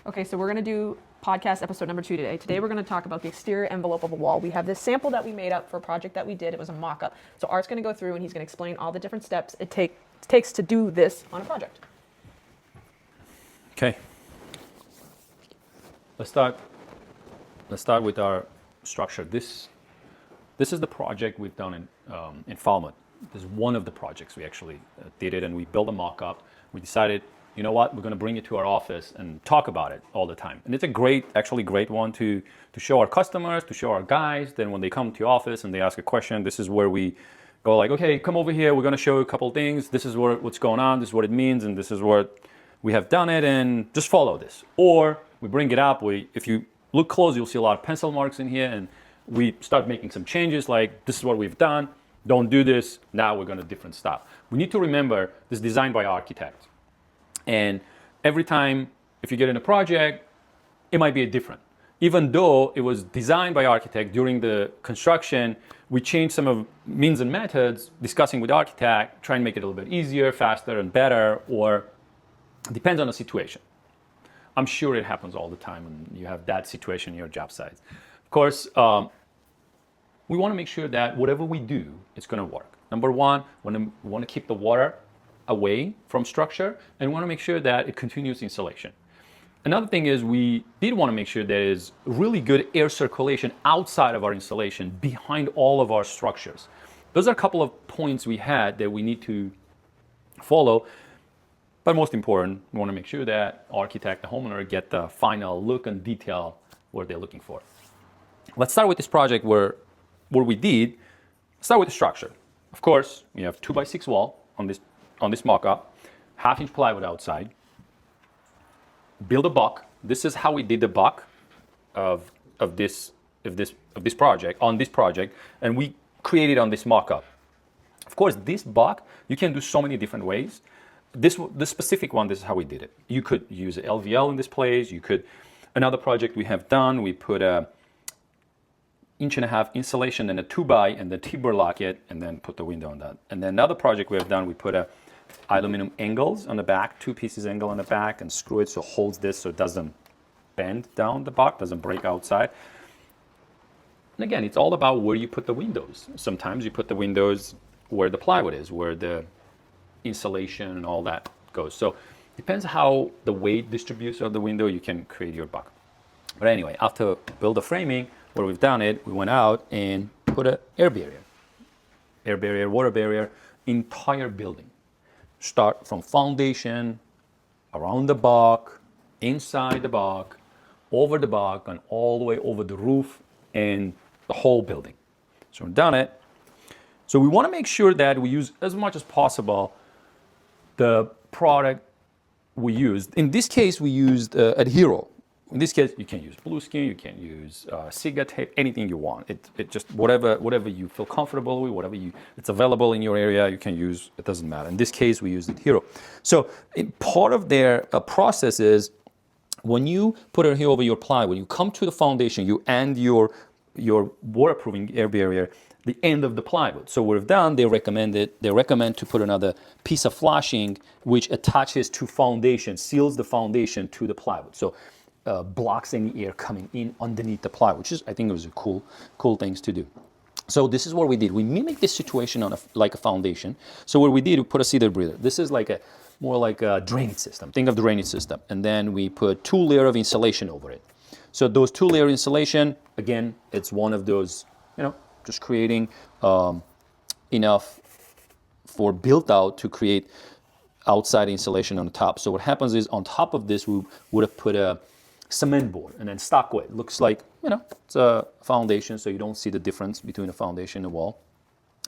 Okay, so we're going to do podcast episode number 2 today. Today we're going to talk about the exterior envelope of a wall. We have this sample that we made up for a project that we did. It was a mock-up. So Art's going to go through and he's going to explain all the different steps it takes to do this on a project. Okay. Let's start with our structure. This is the project we've done in Falmouth. This is one of the projects we actually did it, and we built a mock-up. We decided, you know what, we're going to bring it to our office and talk about it all the time. And it's a great one to show our customers, to show our guys. Then when they come to your office and they ask a question, this is where we go like, okay, come over here. We're going to show you a couple of things. This is what's going on. This is what it means, and this is what we have done it, and just follow this. Or we bring it up. If you look close, you'll see a lot of pencil marks in here, and we start making some changes like, this is what we've done. Don't do this. Now we're going to different stuff. We need to remember this is designed by architects. And every time, if you get in a project, it might be different. Even though it was designed by architect during the construction, we changed some of means and methods, discussing with architect, trying to make it a little bit easier, faster, and better, or depends on the situation. I'm sure it happens all the time when you have that situation in your job site. Of course, we want to make sure that whatever we do, it's going to work. Number one, we want to keep the water away from structure, and we want to make sure that it continues insulation. Another thing is we did want to make sure there is really good air circulation outside of our insulation behind all of our structures. Those are a couple of points we had that we need to follow. But most important, we want to make sure that architect, the homeowner, get the final look and detail what they're looking for. Let's start with this project where we did start with the structure. Of course, we have 2x6 wall on this mock-up, 1/2-inch plywood outside. Build a buck. This is how we did the buck of this project on this project, and we created on this mock-up. Of course, this buck you can do so many different ways. The specific one, this is how we did it. You could use LVL in this place. Another project we have done, we put a 1.5-inch insulation and a 2x and then timber lock it and then put the window on that. And then another project we have done, we put aluminum angles on the back, 2 pieces angle on the back, and screw it so it holds this so it doesn't bend down the buck, doesn't break outside. And again, it's all about where you put the windows. Sometimes you put the windows where the plywood is, where the insulation and all that goes. So depends how the weight distributes of the window, you can create your buck. But anyway, after build the framing, where we've done it, we went out and put an air barrier, water barrier, entire building. Start from foundation, around the buck, inside the buck, over the buck, and all the way over the roof and the whole building. So we've done it. So we want to make sure that we use as much as possible the product we used. In this case, we used Adhero. In this case, you can use blue skin, you can use Siga tape, anything you want. It just whatever you feel comfortable with, it's available in your area, you can use. It doesn't matter. In this case, we used Adhero. So part of their process is when you put Adhero over your ply, when you come to the foundation, you end your waterproofing air barrier the end of the plywood. So what we've done, they recommend to put another piece of flashing which attaches to foundation, seals the foundation to the plywood. So blocks any air coming in underneath the plywood, which is, I think it was a cool things to do. So this is what we did. We mimicked this situation on like a foundation. So what we did, we put a cedar breather. This is more like a drainage system. Think of the drainage system. And then we put 2 layers of insulation over it. So those 2-layer insulation, again, it's one of those, just creating enough for built out to create outside insulation on the top. So what happens is on top of this, we would have put a cement board and then stock wood. It looks like, it's a foundation, so you don't see the difference between the foundation and the wall.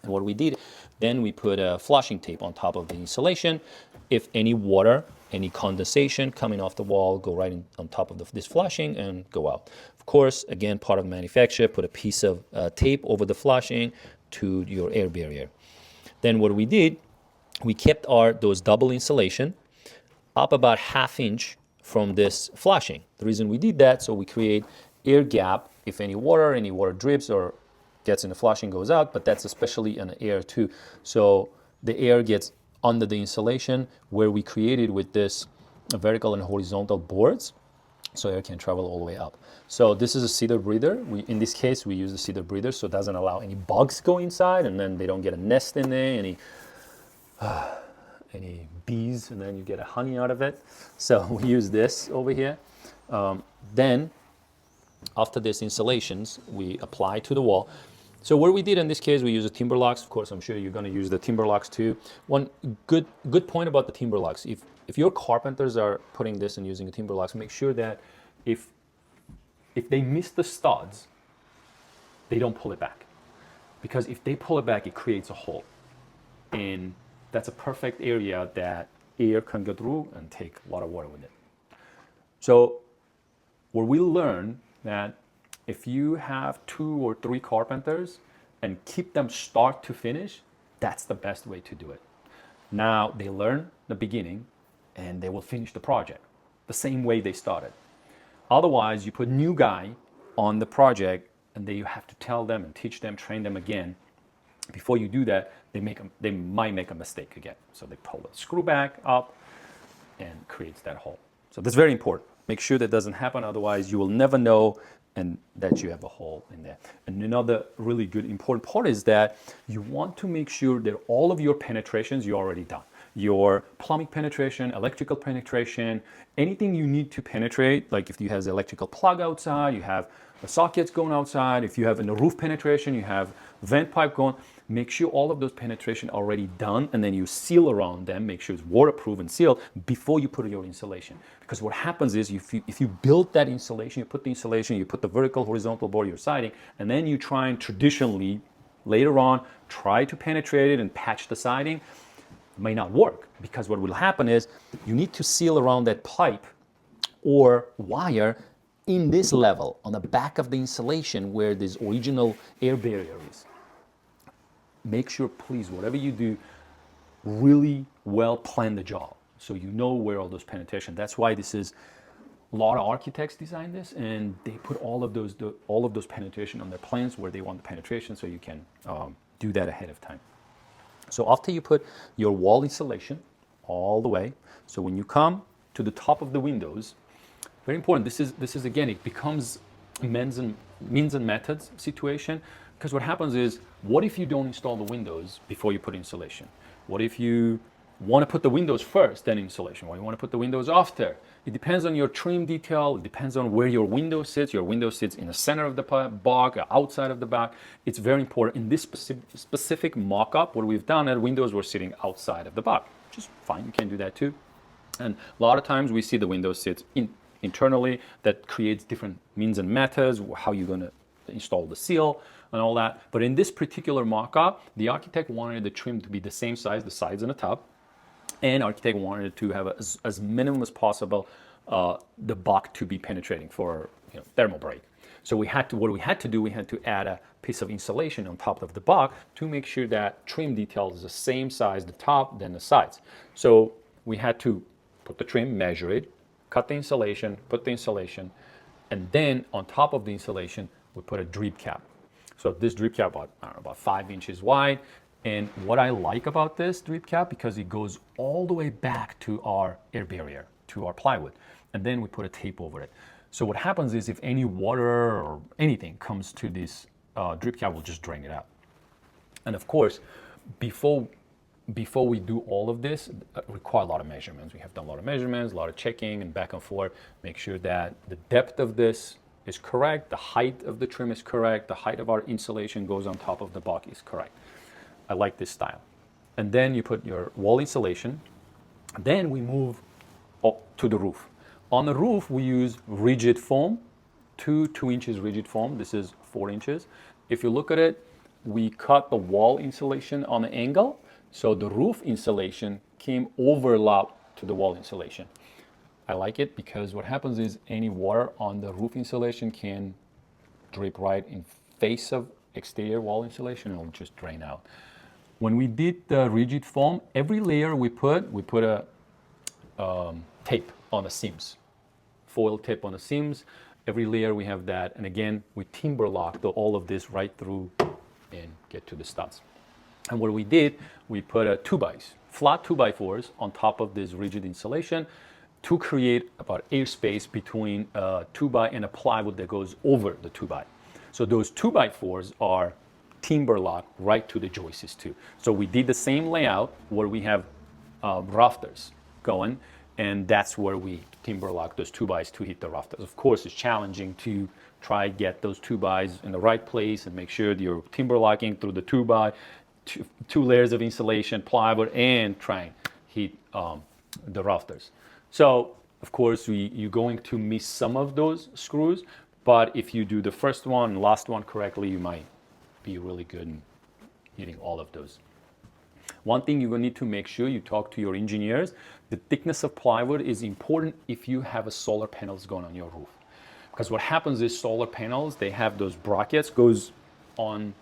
And what we did, then we put a flashing tape on top of the insulation. If any water, any condensation coming off the wall, go right on top of this flashing and go out. Of course, again, part of the manufacture, put a piece of tape over the flashing to your air barrier. Then what we did, we kept those double insulation up about 1/2 inch from this flashing. The reason we did that, so we create air gap if any water drips or gets in the flashing goes out, but that's especially in the air too. So the air gets under the insulation where we created with this vertical and horizontal boards. so air can travel all the way up. So this is a cedar breather. In this case, we use the cedar breather, so it doesn't allow any bugs go inside, and then they don't get a nest in there, any bees, and then you get a honey out of it. So we use this over here. Then, after this insulations, we apply to the wall. So what we did in this case, we use the timber locks. Of course, I'm sure you're going to use the timber locks too. One good point about the timber locks, if your carpenters are putting this and using the timber locks, make sure that if they miss the studs, they don't pull it back. Because if they pull it back, it creates a hole. And that's a perfect area that air can go through and take a lot of water with it. So where we learn that if you have 2 or 3 carpenters and keep them start to finish, that's the best way to do it. Now they learn the beginning and they will finish the project the same way they started. Otherwise, you put new guy on the project and then you have to tell them and teach them, train them again. Before you do that, they might make a mistake again. So they pull the screw back up and creates that hole. So that's very important. Make sure that doesn't happen, otherwise you will never know and that you have a hole in there. And another really good important part is that you want to make sure that all of your penetrations you already done. Your plumbing penetration, electrical penetration, anything you need to penetrate, like if you have the electrical plug outside, you have the sockets going outside, if you have in the roof penetration, you have vent pipe going, make sure all of those penetration are already done, and then you seal around them, make sure it's waterproof and sealed before you put your insulation. Because what happens is if you build that insulation, you put the insulation, you put the vertical, horizontal board, your siding, and then you try and traditionally, later on, try to penetrate it and patch the siding, it may not work. Because what will happen is you need to seal around that pipe or wire in this level, on the back of the insulation where this original air barrier is. Make sure, please, whatever you do, really well plan the job so you know where all those penetration. That's why this is, a lot of architects design this and they put all of those penetration on their plans where they want the penetration, so you can do that ahead of time. So after you put your wall insulation all the way, so when you come to the top of the windows, very important, this is again, it becomes means and methods situation. Because what happens is, what if you don't install the windows before you put insulation? What if you want to put the windows first, then insulation? Why you want to put the windows after? It depends on your trim detail. It depends on where your window sits. Your window sits in the center of the block, outside of the block. It's very important. In this specific mock-up, what we've done, the windows were sitting outside of the block. Which is fine. You can do that too. And a lot of times we see the windows sit internally. That creates different means and methods, how you're going to install the seal and all that. But in this particular mock-up, the architect wanted the trim to be the same size, the sides and the top, and architect wanted to have as minimum as possible the block to be penetrating for thermal break. So we had to add a piece of insulation on top of the block to make sure that trim detail is the same size, the top, than the sides. So we had to put the trim, measure it, cut the insulation, put the insulation, and then on top of the insulation, we put a drip cap. So this drip cap, about 5 inches wide. And what I like about this drip cap, because it goes all the way back to our air barrier, to our plywood. And then we put a tape over it. So what happens is if any water or anything comes to this drip cap, we'll just drain it out. And of course, before we do all of this, require a lot of measurements. We have done a lot of measurements, a lot of checking and back and forth, make sure that the depth of this is correct, the height of the trim is correct, the height of our insulation goes on top of the block is correct. I like this style. And then you put your wall insulation. Then we move up to the roof. On the roof, we use rigid foam, 2 inches rigid foam. This is 4 inches. If you look at it, we cut the wall insulation on an angle, so the roof insulation came overlap to the wall insulation. I like it because what happens is any water on the roof insulation can drip right in face of exterior wall insulation and it'll just drain out. When we did the rigid foam, every layer we put a tape on the seams, foil tape on the seams. Every layer we have that, and again, we timber locked all of this right through and get to the studs. And what we did, we put a flat 2x4s on top of this rigid insulation to create about airspace between a 2x and a plywood that goes over the 2x. So those 2x4s are timber lock right to the joists too. So we did the same layout where we have rafters going, and that's where we timber lock those 2x to hit the rafters. Of course, it's challenging to try get those 2x in the right place and make sure that you're timber locking through the 2x, two layers of insulation, plywood, and try and hit the rafters. So of course, you're going to miss some of those screws, but if you do the first one and last one correctly, you might be really good in hitting all of those. One thing you're going to need to make sure you talk to your engineers, the thickness of plywood is important if you have a solar panels going on your roof. Because what happens is solar panels, they have those brackets, goes on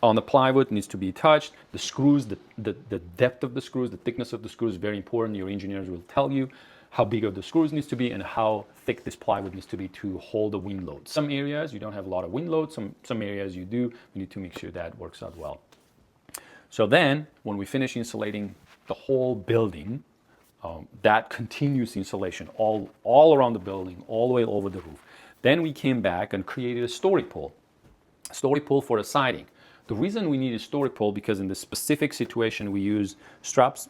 the plywood, needs to be touched. The screws, the depth of the screws, the thickness of the screws is very important. Your engineers will tell you how big of the screws needs to be and how thick this plywood needs to be to hold the wind load. Some areas you don't have a lot of wind load, some areas you do. You need to make sure that works out well. So then when we finish insulating the whole building, that continuous insulation all around the building, all the way over the roof. Then we came back and created a story pole for the siding. The reason we need a story pole because in this specific situation we use straps,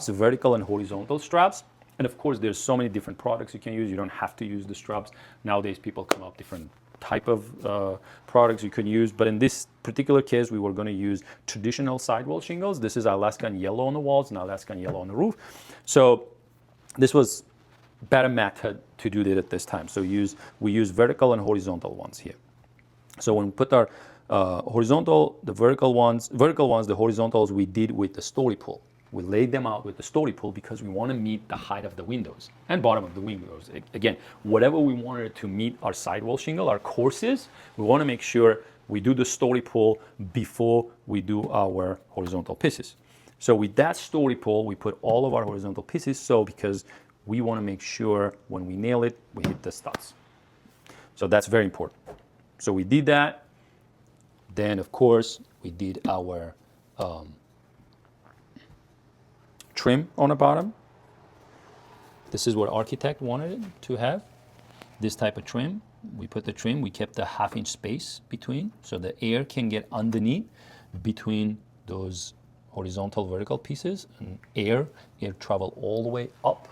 vertical and horizontal straps. And of course, there's so many different products you can use. You don't have to use the straps. Nowadays, people come up different type of products you can use. But in this particular case, we were going to use traditional sidewall shingles. This is Alaskan yellow on the walls and Alaskan yellow on the roof. So this was better method to do that at this time. So we use vertical and horizontal ones here. So when we put our the vertical ones, the horizontals we did with the story pole. We laid them out with the story pole because we want to meet the height of the windows and bottom of the windows. Again, whatever we wanted to meet our sidewall shingle, our courses, we want to make sure we do the story pole before we do our horizontal pieces. So with that story pole, we put all of our horizontal pieces because we want to make sure when we nail it, we hit the studs. So that's very important. So we did that. Then, of course, we did our trim on the bottom. This is what architect wanted it to have, this type of trim. We put the trim, we kept a 1/2 inch space between so the air can get underneath between those horizontal vertical pieces, and air travel all the way up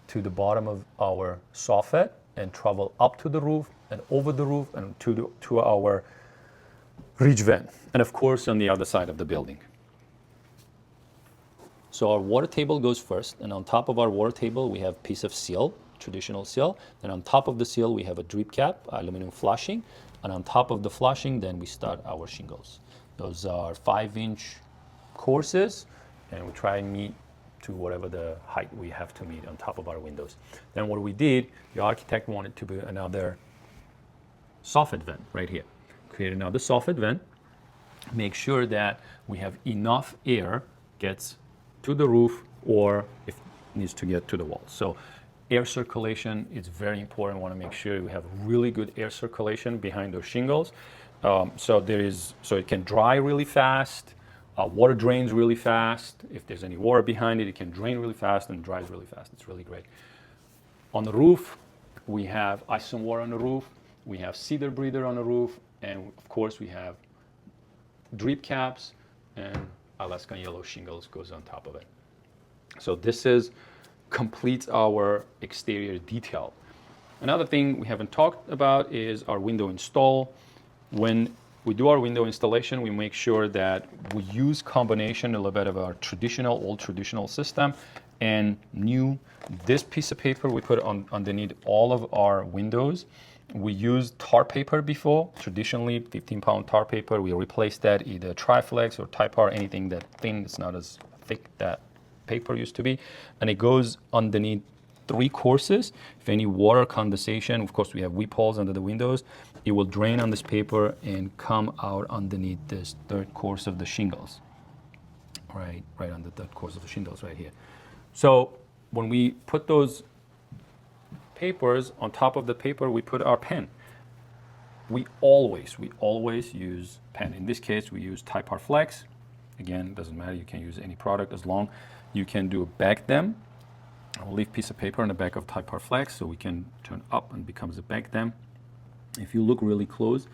to the bottom of our soffit and travel up to the roof and over the roof and to our ridge vent, and of course on the other side of the building. So our water table goes first, and on top of our water table we have a piece of seal, traditional seal. Then on top of the seal we have a drip cap, aluminum flashing, and on top of the flashing then we start our shingles. Those are 5-inch courses, and we try and meet to whatever the height we have to meet on top of our windows. Then what we did, the architect wanted to put another soffit vent right here. Create another soffit vent, make sure that we have enough air gets to the roof or if it needs to get to the wall. So air circulation is very important. We want to make sure we have really good air circulation behind those shingles. So it can dry really fast. Water drains really fast. If there's any water behind it, it can drain really fast and dries really fast. It's really great. On the roof, we have ice and water on the roof. We have cedar breather on the roof. And of course, we have drip caps and Alaskan yellow shingles goes on top of it. So this completes our exterior detail. Another thing we haven't talked about is our window install. When we do our window installation, we make sure that we use combination a little bit of our old traditional system and new. This piece of paper we put on underneath all of our windows. We used tar paper before, traditionally 15-pound tar paper. We replaced that either Triflex or Typar, anything that thin, it's not as thick that paper used to be. And it goes underneath 3 courses. If any water condensation, of course we have weep holes under the windows, it will drain on this paper and come out underneath this 3rd course of the shingles. Right on the 3rd course of the shingles right here. So when we put those papers, on top of the paper we put our pen. We always use pen. In this case we use Typar Flex. Again, doesn't matter, you can use any product as long you can back them I'll leave a piece of paper on the back of Type R Flex so we can turn up and becomes a back dam. If you look really close,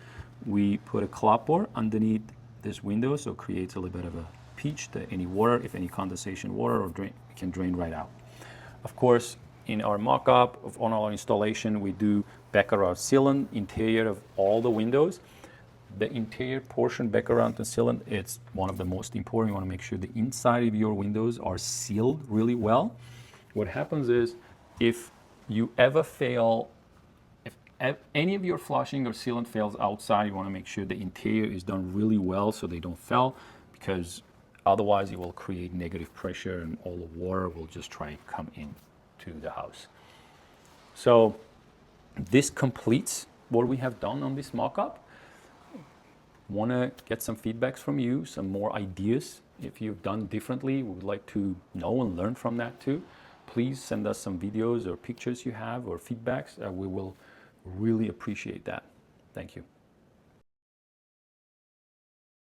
we put a clapboard underneath this window, so it creates a little bit of a pitch that any water, if any condensation water or drain, can drain right out. Of course, in our mock-up on our installation, we do back around sealant interior of all the windows. The interior portion back around the sealant, it's one of the most important. You want to make sure the inside of your windows are sealed really well. What happens is if you ever fail, if any of your flushing or sealant fails outside, you want to make sure the interior is done really well so they don't fail, because otherwise it will create negative pressure and all the water will just try and come in to the house. So this completes what we have done on this mock-up. Want to get some feedbacks from you, some more ideas. If you've done differently, we would like to know and learn from that too. Please send us some videos or pictures you have or feedbacks. We will really appreciate that. Thank you.